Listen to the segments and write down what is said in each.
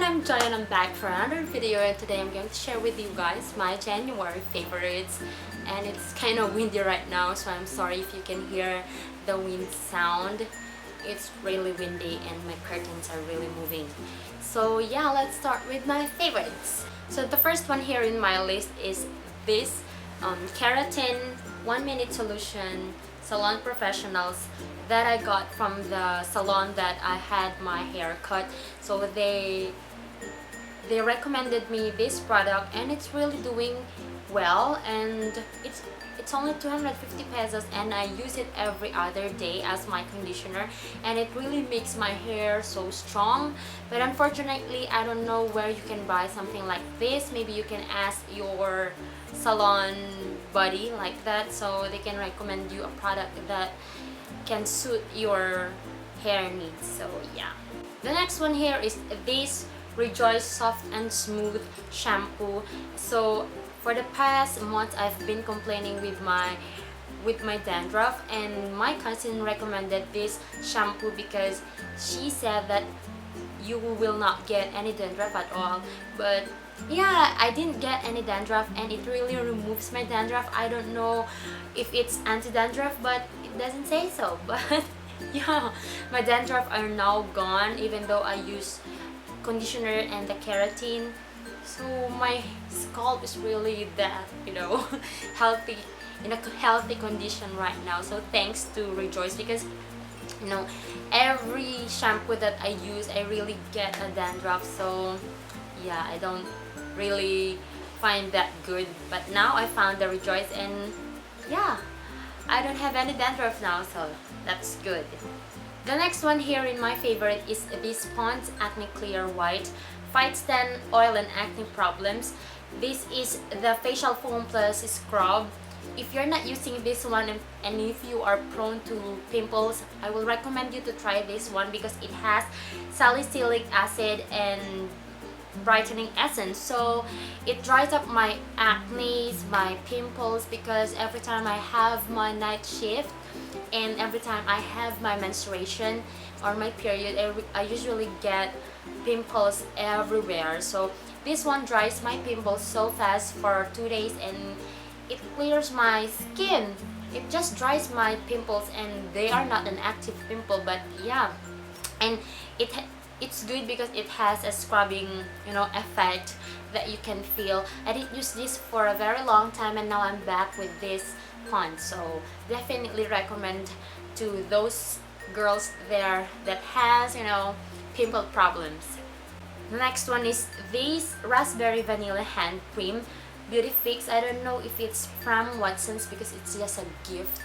everyone, I'm Joy and I'm back for another video, and today I'm going to share with you guys my January favorites. And it's kind of windy right now, so I'm sorry if you can hear the wind sound. It's really windy and my curtains are really moving. So yeah, let's start with my favorites. So the first one here in my list is this keratin 1-minute solution salon professionals that I got from the salon that I had my hair cut. So they recommended me this product and it's really doing well, and it's only 250 pesos and I use it every other day as my conditioner, and it really makes my hair so strong. But unfortunately, I don't know where you can buy something like this. Maybe you can ask your salon buddy like that, so they can recommend you a product that can suit your hair needs. So yeah, the next one here is this Rejoice Soft and Smooth shampoo. So for the past month, I've been complaining with my dandruff, and my cousin recommended this shampoo because she said that you will not get any dandruff at all. But yeah, I didn't get any dandruff and it really removes my dandruff. I don't know if it's anti-dandruff, but it doesn't say so. But yeah, my dandruff are now gone even though I use conditioner and the keratin. So my scalp is really that, healthy, in a healthy condition right now. So thanks to Rejoice, because every shampoo that I use I really get a dandruff. So yeah, I don't really find that good, but now I found the Rejoice and yeah, I don't have any dandruff now, so that's good. The next one here in my favorite is this Pond's Acne Clear White Fights 10 oil and acne problems. This is the facial foam plus scrub. If you're not using this one and if you are prone to pimples, I will recommend you to try this one because it has salicylic acid and brightening essence. So it dries up my acne, my pimples, because every time I have my night shift and every time I have my menstruation or my period, I usually get pimples everywhere. So this one dries my pimples so fast for 2 days and it clears my skin. It just dries my pimples and they are not an active pimple, but yeah, and it's good because it has a scrubbing effect that you can feel. I didn't use this for a very long time and now I'm back with this Pond. So definitely recommend to those girls there that has pimple problems. The next one is this Raspberry Vanilla Hand Cream Beauty Fix. I don't know if it's from Watson's because it's just a gift,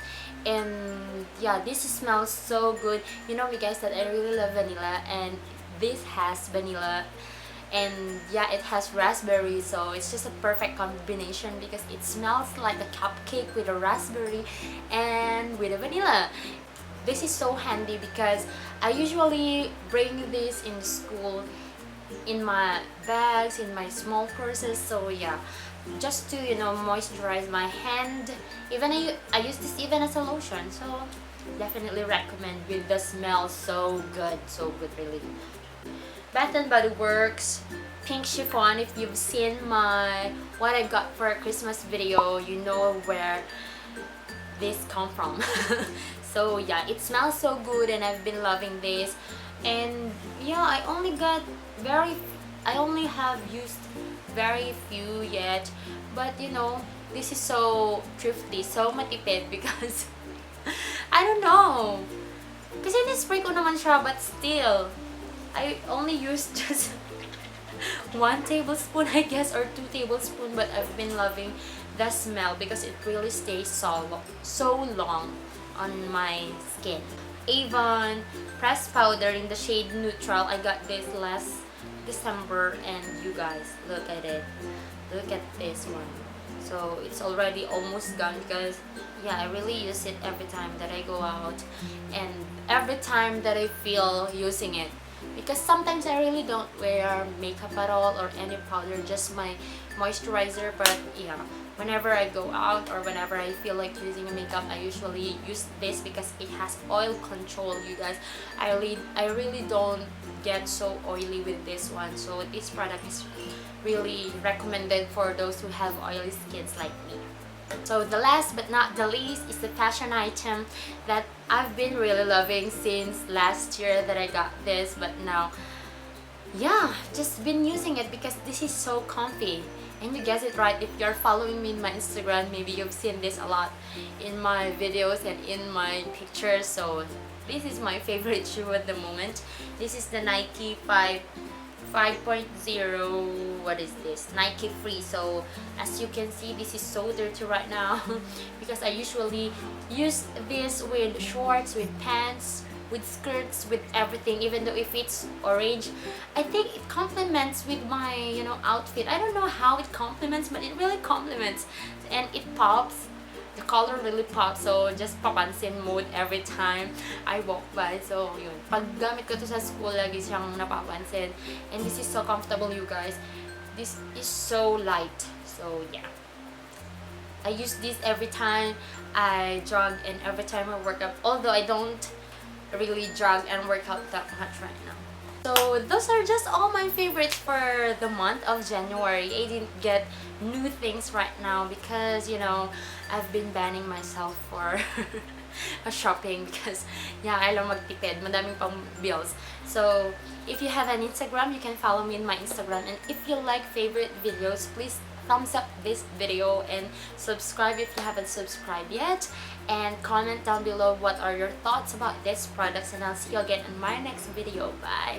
and yeah, this smells so good. You know me guys that I really love vanilla, and this has vanilla, and yeah, it has raspberry, so it's just a perfect combination because it smells like a cupcake with a raspberry and with a vanilla. This is so handy because I usually bring this in school in my bags, in my small purses. So yeah, just to moisturize my hand. Even I use this even as a lotion, so definitely recommend with the smell. So good really. Bath and Body Works Pink Chiffon. If you've seen my what I got for a Christmas video, you know where this come from. So yeah, it smells so good and I've been loving this. And yeah, I only have used very few yet, but this is so thrifty, so matipid because I don't know, kasi in-spray ko naman siya, but still I only used just 1 tablespoon I guess, or 2 tablespoons, but I've been loving the smell because it really stays so long on my skin. Avon pressed powder in the shade Neutral. I got this last December and you guys, look at it. Look at this one. So it's already almost gone because yeah, I really use it every time that I go out and every time that I feel using it. because sometimes I really don't wear makeup at all or any powder, just my moisturizer. But yeah, whenever I go out or whenever I feel like using a makeup, I usually use this because it has oil control, you guys. I really don't get so oily with this one, so this product is really recommended for those who have oily skins like me. So the last but not the least is the fashion item that I've been really loving since last year that I got this, but now, yeah, just been using it because this is so comfy. And you guess it right, if you're following me in my Instagram, maybe you've seen this a lot in my videos and in my pictures. So this is my favorite shoe at the moment. This is the Nike 5.0, what is this, Nike Free. So as you can see, this is so dirty right now because I usually use this with shorts, with pants, with skirts, with everything. Even though if it's orange, I think it complements with my, you know, outfit. I don't know how it complements, but it really complements, and it pops. The color really pops, so just papansin mode every time I walk by. So yun, pag gamit ko to sa school, lagi siyang napapansin. And this is so comfortable, you guys. This is so light. So yeah, I use this every time I jog and every time I work out, although I don't really jog and work out that much right now. So those are just all my favorites for the month of January. I didn't get new things right now because, you know, I've been banning myself for shopping because, yeah, I lang magtipid, madaming pang bills. So if you have an Instagram, you can follow me in my Instagram. And if you like favorite videos, please thumbs up this video and subscribe if you haven't subscribed yet, and comment down below what are your thoughts about these products, and I'll see you again in my next video. Bye.